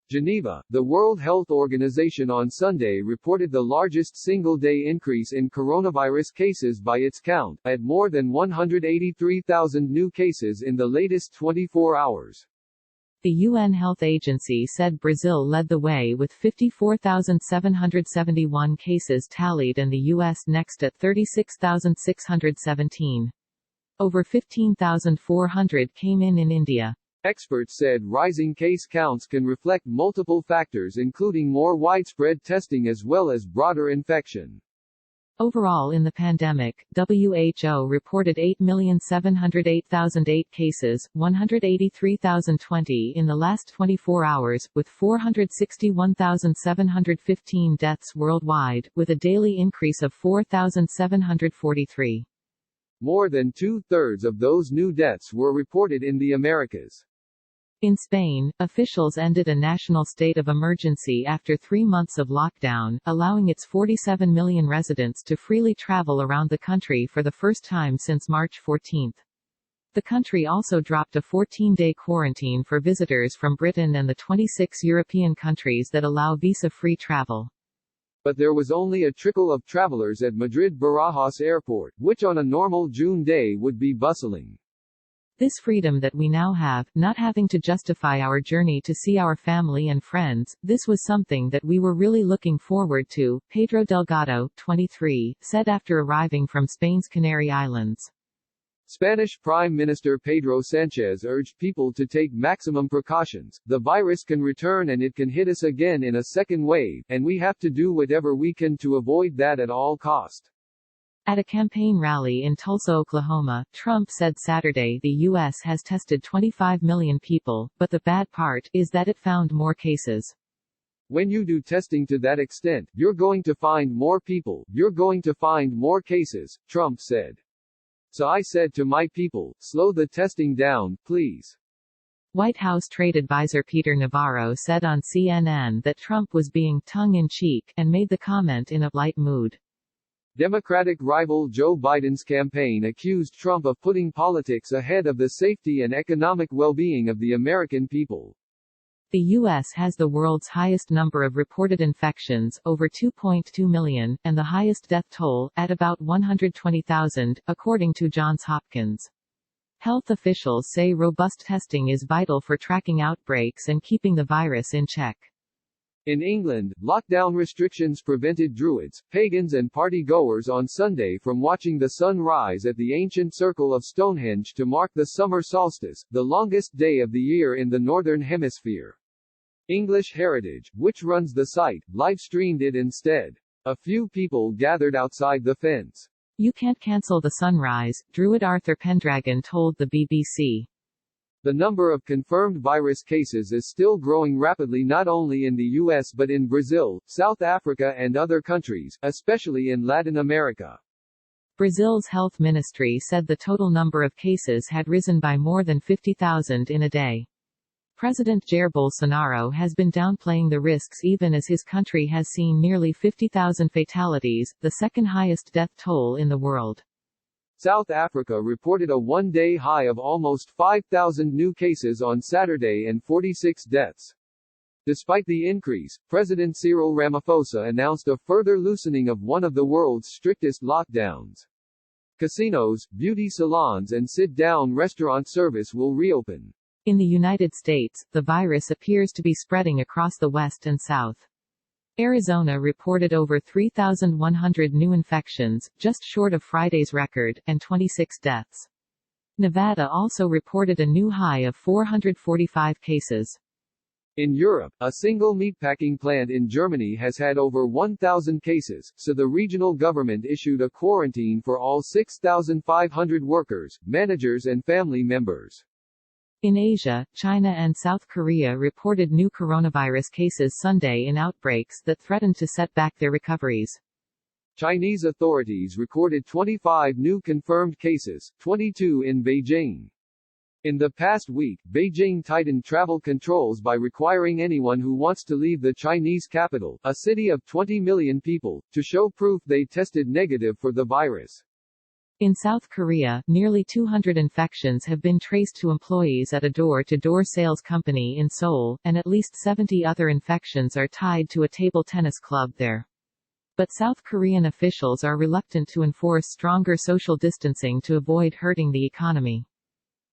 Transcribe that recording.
Geneva, the World Health Organization on Sunday reported the largest single-day increase in coronavirus cases by its count, at more than 183,000 new cases in the latest 24 hours. The UN Health Agency said Brazil led the way with 54,771 cases tallied and the US next at 36,617. Over 15,400 came in India. Experts said rising case counts can reflect multiple factors including more widespread testing as well as broader infection. Overall in the pandemic, WHO reported 8,708,008 cases, 183,020 in the last 24 hours, with 461,715 deaths worldwide, with a daily increase of 4,743. More than two-thirds of those new deaths were reported in the Americas. In Spain, officials ended a national state of emergency after 3 months of lockdown, allowing its 47 million residents to freely travel around the country for the first time since March 14. The country also dropped a 14-day quarantine for visitors from Britain and the 26 European countries that allow visa-free travel. But there was only a trickle of travelers at Madrid-Barajas Airport, which on a normal June day would be bustling. This freedom that we now have, not having to justify our journey to see our family and friends, this was something that we were really looking forward to, Pedro Delgado, 23, said after arriving from Spain's Canary Islands. Spanish Prime Minister Pedro Sánchez urged people to take maximum precautions. The virus can return and it can hit us again in a second wave, and we have to do whatever we can to avoid that at all cost. At a campaign rally in Tulsa, Oklahoma, Trump said Saturday the U.S. has tested 25 million people, but the bad part is that it found more cases. When you do testing to that extent, you're going to find more people, you're going to find more cases, Trump said. So I said to my people, slow the testing down, please. White House trade advisor Peter Navarro said on CNN that Trump was being tongue-in-cheek, and made the comment in a light mood. Democratic rival Joe Biden's campaign accused Trump of putting politics ahead of the safety and economic well-being of the American people. The U.S. has the world's highest number of reported infections, over 2.2 million, and the highest death toll, at about 120,000, according to Johns Hopkins. Health officials say robust testing is vital for tracking outbreaks and keeping the virus in check. In England, lockdown restrictions prevented Druids, pagans and party-goers on Sunday from watching the sun rise at the ancient circle of Stonehenge to mark the summer solstice, the longest day of the year in the Northern Hemisphere. English Heritage, which runs the site, live-streamed it instead. A few people gathered outside the fence. You can't cancel the sunrise, Druid Arthur Pendragon told the BBC. The number of confirmed virus cases is still growing rapidly not only in the U.S. but in Brazil, South Africa and other countries, especially in Latin America. Brazil's health ministry said the total number of cases had risen by more than 50,000 in a day. President Jair Bolsonaro has been downplaying the risks even as his country has seen nearly 50,000 fatalities, the second highest death toll in the world. South Africa reported a one-day high of almost 5,000 new cases on Saturday and 46 deaths. Despite the increase, President Cyril Ramaphosa announced a further loosening of one of the world's strictest lockdowns. Casinos, beauty salons and sit-down restaurant service will reopen. In the United States, the virus appears to be spreading across the West and South. Arizona reported over 3,100 new infections, just short of Friday's record, and 26 deaths. Nevada also reported a new high of 445 cases. In Europe, a single meatpacking plant in Germany has had over 1,000 cases, so the regional government issued a quarantine for all 6,500 workers, managers and family members. In Asia, China and South Korea reported new coronavirus cases Sunday in outbreaks that threatened to set back their recoveries. Chinese authorities recorded 25 new confirmed cases, 22 in Beijing. In the past week, Beijing tightened travel controls by requiring anyone who wants to leave the Chinese capital, a city of 20 million people, to show proof they tested negative for the virus. In South Korea, nearly 200 infections have been traced to employees at a door-to-door sales company in Seoul, and at least 70 other infections are tied to a table tennis club there. But South Korean officials are reluctant to enforce stronger social distancing to avoid hurting the economy.